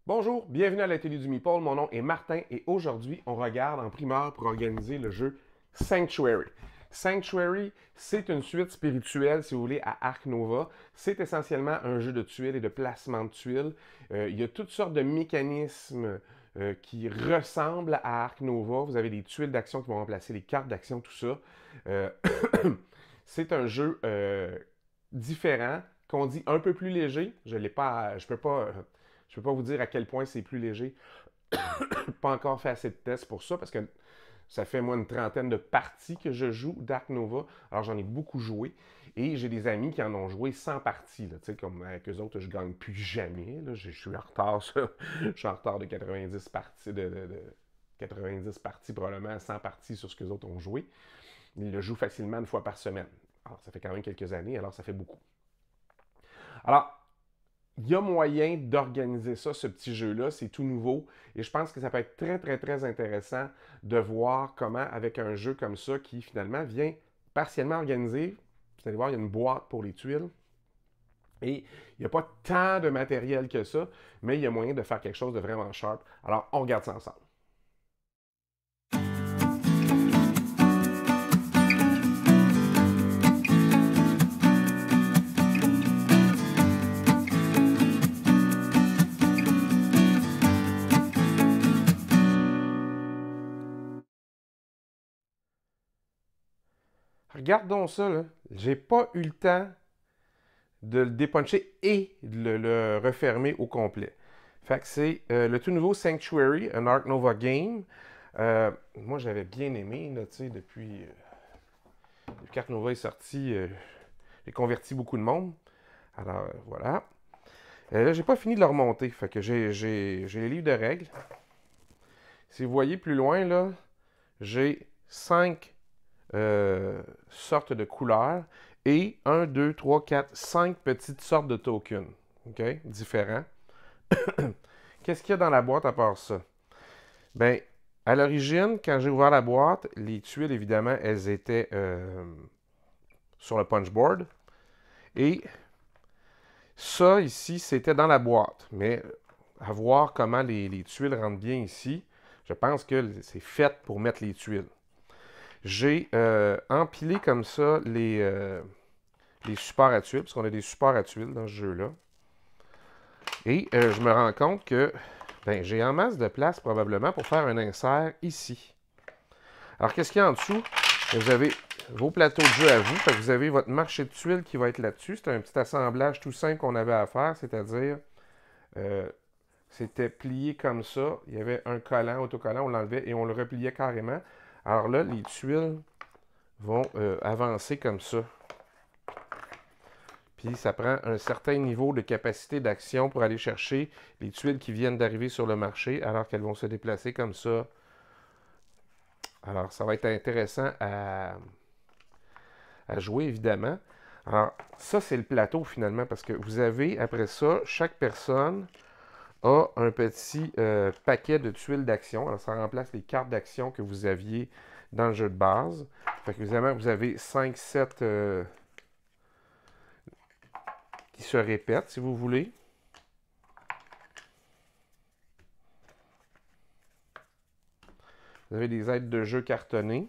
Bonjour, bienvenue à l'atelier du Meeple. Mon nom est Martin et aujourd'hui, on regarde en primeur pour organiser le jeu Sanctuary. Sanctuary, c'est une suite spirituelle, si vous voulez, à Ark Nova. C'est essentiellement un jeu de tuiles et de placement de tuiles. Il y a toutes sortes de mécanismes qui ressemblent à Ark Nova. Vous avez des tuiles d'action qui vont remplacer les cartes d'action, tout ça. Euh, c'est un jeu différent, qu'on dit un peu plus léger. Je l'ai pas, je peux pas vous dire à quel point c'est plus léger. Pas encore fait assez de tests pour ça parce que ça fait moi une trentaine de parties que je joue Dark Nova. Alors j'en ai beaucoup joué et j'ai des amis qui en ont joué 100 parties. Là, comme avec eux autres, je gagne plus jamais. Là, je suis en retard, ça. Je suis en retard de 90 parties, de 90 parties, probablement 100 parties sur ce que les autres ont joué. Ils le jouent facilement une fois par semaine. Alors ça fait quand même quelques années, alors ça fait beaucoup. Alors, il y a moyen d'organiser ça, ce petit jeu-là. C'est tout nouveau. Et je pense que ça peut être très, très, très intéressant de voir comment, avec un jeu comme ça, qui finalement vient partiellement organisé, vous allez voir, il y a une boîte pour les tuiles. Et il n'y a pas tant de matériel que ça, mais il y a moyen de faire quelque chose de vraiment sharp. Alors, on regarde ça ensemble. Regardons ça, là. J'ai pas eu le temps de le dépuncher et de le refermer au complet. Fait que c'est le tout nouveau Sanctuary, un Ark Nova game. Moi, j'avais bien aimé, là, depuis qu'Ark Nova est sorti, j'ai converti beaucoup de monde. Alors, voilà. Là, j'ai pas fini de le remonter. Fait que j'ai les livres de règles. Si vous voyez plus loin, là, j'ai 5 sortes de couleurs et 1, 2, 3, 4, 5 petites sortes de tokens. OK? Différents. Qu'est-ce qu'il y a dans la boîte à part ça? Ben, à l'origine, quand j'ai ouvert la boîte, les tuiles, évidemment, elles étaient sur le punchboard. Et ça, ici, c'était dans la boîte. Mais à voir comment les tuiles rentrent bien ici, je pense que c'est fait pour mettre les tuiles. J'ai empilé comme ça les supports à tuiles, parce qu'on a des supports à tuiles dans ce jeu-là. Et je me rends compte que ben, j'ai en masse de place probablement pour faire un insert ici. Alors, qu'est-ce qu'il y a en dessous? Vous avez vos plateaux de jeu à vous. Fait que vous avez votre marché de tuiles qui va être là-dessus. C'est un petit assemblage tout simple qu'on avait à faire, c'est-à-dire c'était plié comme ça. Il y avait un collant, autocollant, on l'enlevait et on le repliait carrément. Alors là, les tuiles vont avancer comme ça. Puis ça prend un certain niveau de capacité d'action pour aller chercher les tuiles qui viennent d'arriver sur le marché alors qu'elles vont se déplacer comme ça. Alors ça va être intéressant à jouer évidemment. Alors ça c'est le plateau finalement parce que vous avez après ça, chaque personne a un petit paquet de tuiles d'action. Alors ça remplace les cartes d'action que vous aviez dans le jeu de base. Fait que évidemment vous avez 5 sets qui se répètent si vous voulez. Vous avez des aides de jeu cartonnées.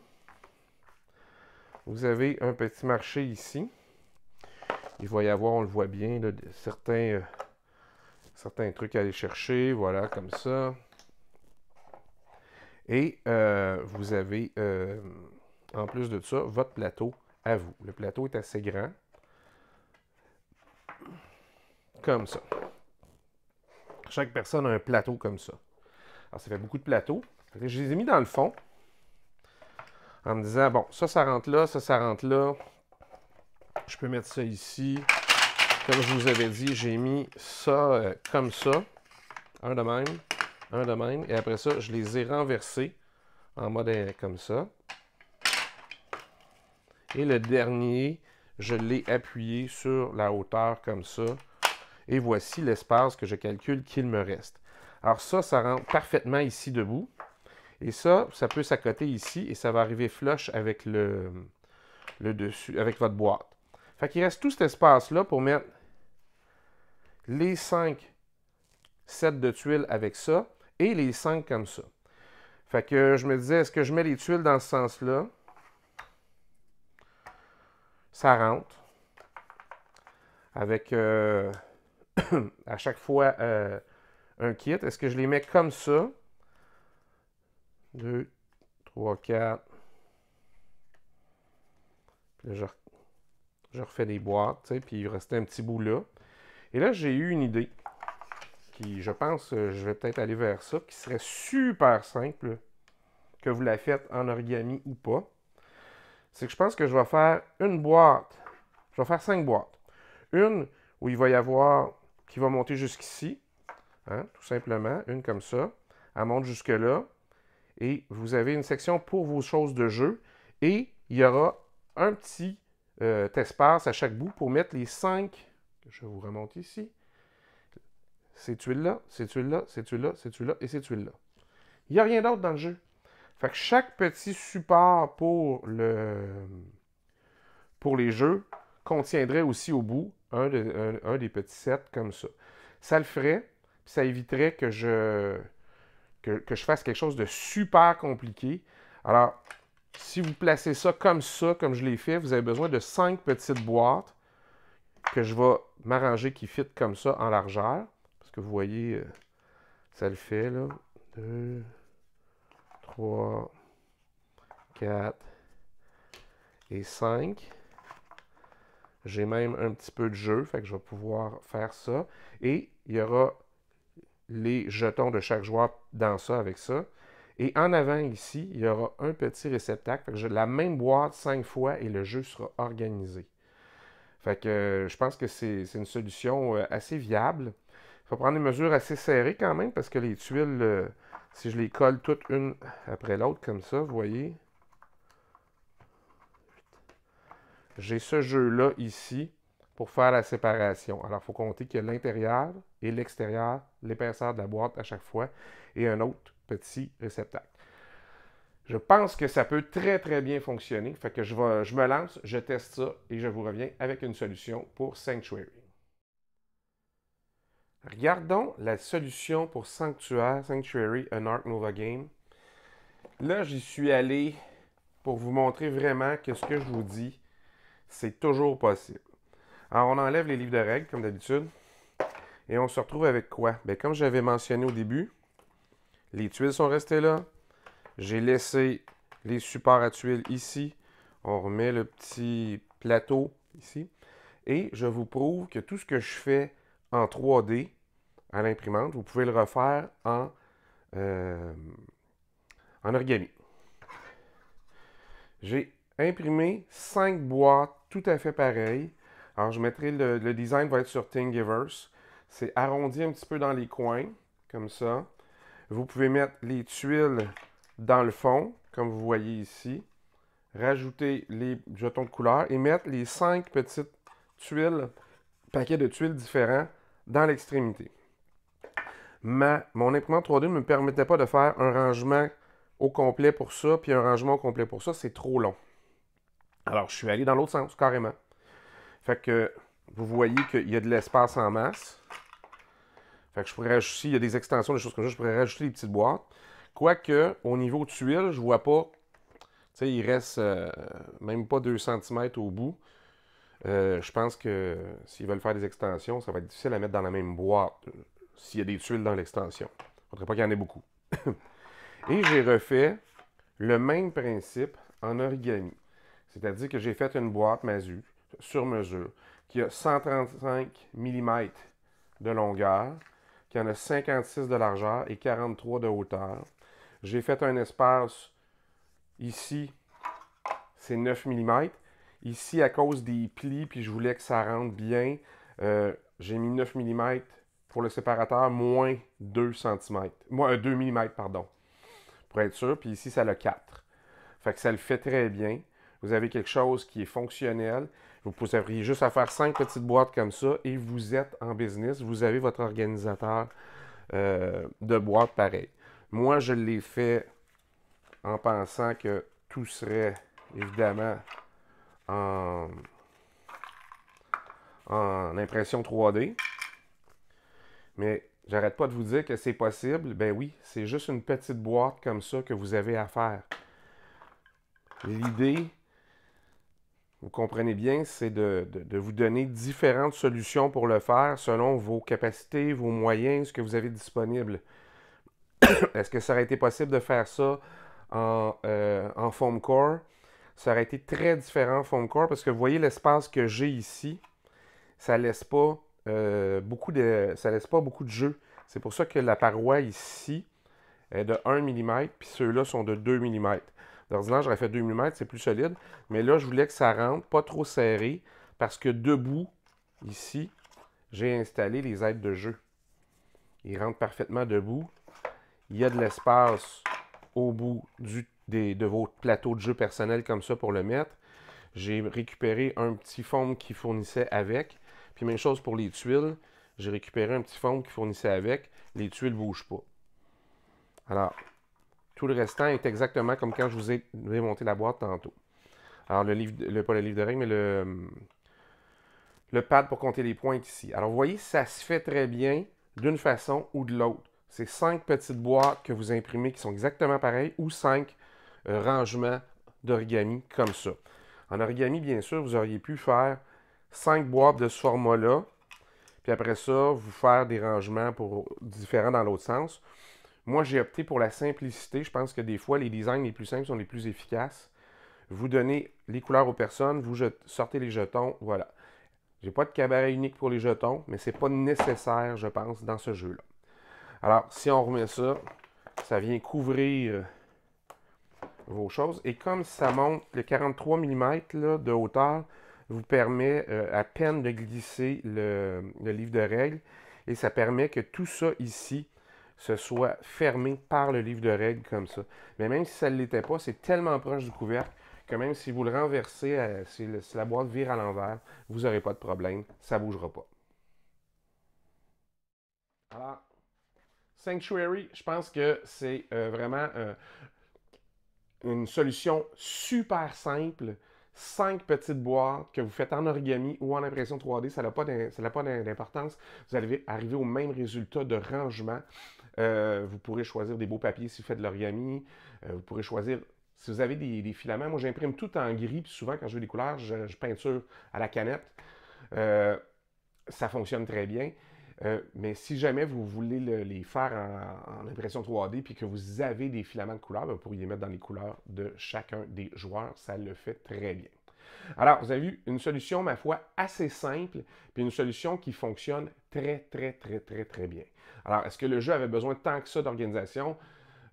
Vous avez un petit marché ici. Il va y avoir, on le voit bien, là, certains trucs à aller chercher. Voilà, comme ça. Et vous avez, en plus de ça, votre plateau à vous. Le plateau est assez grand. Comme ça. Chaque personne a un plateau comme ça. Alors, ça fait beaucoup de plateaux. Je les ai mis dans le fond. En me disant, bon, ça rentre là, ça rentre là. Je peux mettre ça ici. Comme je vous avais dit, j'ai mis ça comme ça. Un de même, un de même. Et après ça, je les ai renversés en mode comme ça. Et le dernier, je l'ai appuyé sur la hauteur comme ça. Et voici l'espace que je calcule qu'il me reste. Alors ça rentre parfaitement ici debout. Et ça peut s'accoter ici et ça va arriver flush avec le dessus, avec votre boîte. Fait qu'il reste tout cet espace-là pour mettre les 5 set de tuiles avec ça et les 5 comme ça. Fait que je me disais, est-ce que je mets les tuiles dans ce sens-là? Ça rentre. Avec à chaque fois un kit. Est-ce que je les mets comme ça? 2, 3, 4. Puis là, je refais des boîtes, tu sais, puis il restait un petit bout là. Et là, j'ai eu une idée qui, je pense, je vais peut-être aller vers ça, qui serait super simple, que vous la faites en origami ou pas. C'est que je pense que je vais faire une boîte. Je vais faire 5 boîtes. Une où il va y avoir, qui va monter jusqu'ici, hein, tout simplement, une comme ça. Elle monte jusque-là. Et vous avez une section pour vos choses de jeu. Et il y aura un petit espace à chaque bout pour mettre les 5. Je vais vous remonter ici. Ces tuiles-là, ces tuiles-là, ces tuiles-là, ces tuiles-là et ces tuiles-là. Il n'y a rien d'autre dans le jeu. Fait que chaque petit support pour les jeux contiendrait aussi au bout un des petits sets comme ça. Ça le ferait, puis ça éviterait que je fasse quelque chose de super compliqué. Alors, si vous placez ça, comme je l'ai fait, vous avez besoin de 5 petites boîtes que je vais m'arranger qui fit comme ça en largeur. Parce que vous voyez, ça le fait là. 2, 3, 4 et 5. J'ai même un petit peu de jeu, fait que je vais pouvoir faire ça. Et il y aura les jetons de chaque joueur dans ça, avec ça. Et en avant ici, il y aura un petit réceptacle. Fait que j'ai la même boîte 5 fois et le jeu sera organisé. Fait que je pense que c'est une solution assez viable. Il faut prendre des mesures assez serrées quand même parce que les tuiles, si je les colle toutes une après l'autre comme ça, vous voyez, j'ai ce jeu-là ici pour faire la séparation. Alors, il faut compter qu'il y a l'intérieur et l'extérieur, l'épaisseur de la boîte à chaque fois, et un autre petit réceptacle. Je pense que ça peut très, très bien fonctionner. Fait que je me lance, je teste ça, et je vous reviens avec une solution pour Sanctuary. Regardons la solution pour Sanctuary, un Ark Nova Game. Là, j'y suis allé pour vous montrer vraiment que ce que je vous dis, c'est toujours possible. Alors, on enlève les livres de règles, comme d'habitude. Et on se retrouve avec quoi? Bien, comme j'avais mentionné au début, les tuiles sont restées là. J'ai laissé les supports à tuiles ici. On remet le petit plateau ici. Et je vous prouve que tout ce que je fais en 3D à l'imprimante, vous pouvez le refaire en origami. J'ai imprimé 5 boîtes tout à fait pareilles. Alors, je mettrai le design va être sur Thingiverse. C'est arrondi un petit peu dans les coins, comme ça. Vous pouvez mettre les tuiles dans le fond, comme vous voyez ici. Rajouter les jetons de couleur et mettre les 5 petites tuiles, paquets de tuiles différents dans l'extrémité. Mon imprimante 3D ne me permettait pas de faire un rangement au complet pour ça, puis un rangement au complet pour ça, c'est trop long. Alors, je suis allé dans l'autre sens, carrément. Fait que vous voyez qu'il y a de l'espace en masse. Fait que je pourrais rajouter, s'il y a des extensions, des choses comme ça, je pourrais rajouter des petites boîtes. Quoique, au niveau tuiles, je vois pas, tu sais, il reste même pas 2 cm au bout. Je pense que s'ils veulent faire des extensions, ça va être difficile à mettre dans la même boîte s'il y a des tuiles dans l'extension. Il ne faudrait pas qu'il y en ait beaucoup. Et j'ai refait le même principe en origami. C'est-à-dire que j'ai fait une boîte Masu sur mesure qui a 135 mm de longueur, qui en a 56 de largeur et 43 de hauteur. J'ai fait un espace ici, c'est 9 mm. Ici, à cause des plis, puis je voulais que ça rentre bien, j'ai mis 9 mm pour le séparateur, moins 2 cm. Moins 2 mm, pardon, pour être sûr. Puis ici, ça a 4. Fait que ça le fait très bien. Vous avez quelque chose qui est fonctionnel. Vous auriez juste à faire 5 petites boîtes comme ça et vous êtes en business. Vous avez votre organisateur de boîtes pareil. Moi, je l'ai fait en pensant que tout serait évidemment en impression 3D. Mais J'arrête pas de vous dire que c'est possible. Ben oui, c'est juste une petite boîte comme ça que vous avez à faire. L'idée, vous comprenez bien, c'est de vous donner différentes solutions pour le faire selon vos capacités, vos moyens, ce que vous avez disponible. Est-ce que ça aurait été possible de faire ça en foam core? Ça aurait été très différent en foam core parce que vous voyez l'espace que j'ai ici, ça laisse pas ça laisse pas beaucoup de jeu. C'est pour ça que la paroi ici est de 1 mm, puis ceux-là sont de 2 mm. D'ordinaire, j'aurais fait 2 mm, c'est plus solide. Mais là, je voulais que ça rentre pas trop serré parce que debout, ici, j'ai installé les aides de jeu. Ils rentrent parfaitement debout. Il y a de l'espace au bout de vos plateaux de jeu personnels comme ça pour le mettre. J'ai récupéré un petit foam qui fournissait avec. Puis même chose pour les tuiles. J'ai récupéré un petit foam qui fournissait avec. Les tuiles ne bougent pas. Alors, tout le restant est exactement comme quand je vous ai démonté la boîte tantôt. Alors, pas le livre de règles, mais le pad pour compter les points est ici. Alors, vous voyez, ça se fait très bien d'une façon ou de l'autre. C'est 5 petites boîtes que vous imprimez qui sont exactement pareilles ou 5 rangements d'origami comme ça. En origami, bien sûr, vous auriez pu faire 5 boîtes de ce format-là, puis après ça, vous faire des rangements différents dans l'autre sens. Moi, j'ai opté pour la simplicité. Je pense que des fois, les designs les plus simples sont les plus efficaces. Vous donnez les couleurs aux personnes, vous sortez les jetons, voilà. J'ai pas de cabaret unique pour les jetons, mais c'est pas nécessaire, je pense, dans ce jeu-là. Alors, si on remet ça, ça vient couvrir vos choses. Et comme ça monte, le 43 mm là, de hauteur vous permet à peine de glisser le livre de règles. Et ça permet que tout ça ici se soit fermé par le livre de règles comme ça. Mais même si ça ne l'était pas, c'est tellement proche du couvercle que même si vous le renversez, si la boîte vire à l'envers, vous n'aurez pas de problème, ça ne bougera pas. Alors, Sanctuary, je pense que c'est vraiment une solution super simple. 5 petites boîtes que vous faites en origami ou en impression 3D, ça n'a pas d'importance. Vous allez arriver au même résultat de rangement. Vous pourrez choisir des beaux papiers si vous faites de l'origami. Vous pourrez choisir, si vous avez des filaments, moi j'imprime tout en gris, puis souvent quand je veux des couleurs, je peinture à la canette. Ça fonctionne très bien. Mais si jamais vous voulez les faire en impression 3D puis que vous avez des filaments de couleurs, vous pourriez les mettre dans les couleurs de chacun des joueurs. Ça le fait très bien. Alors, vous avez eu une solution, ma foi, assez simple, puis une solution qui fonctionne très, très, très, très, très bien. Alors, est-ce que le jeu avait besoin de tant que ça d'organisation?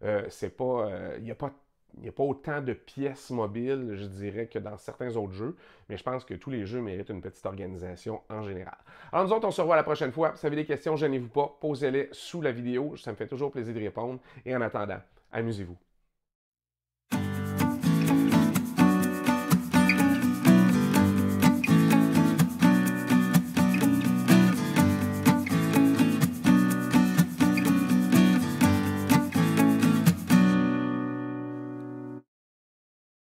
Il n'y a pas autant de pièces mobiles, je dirais, que dans certains autres jeux, mais je pense que tous les jeux méritent une petite organisation en général. Alors nous autres, on se revoit la prochaine fois. Si vous avez des questions, gênez-vous pas, posez-les sous la vidéo, ça me fait toujours plaisir de répondre. Et en attendant, amusez-vous.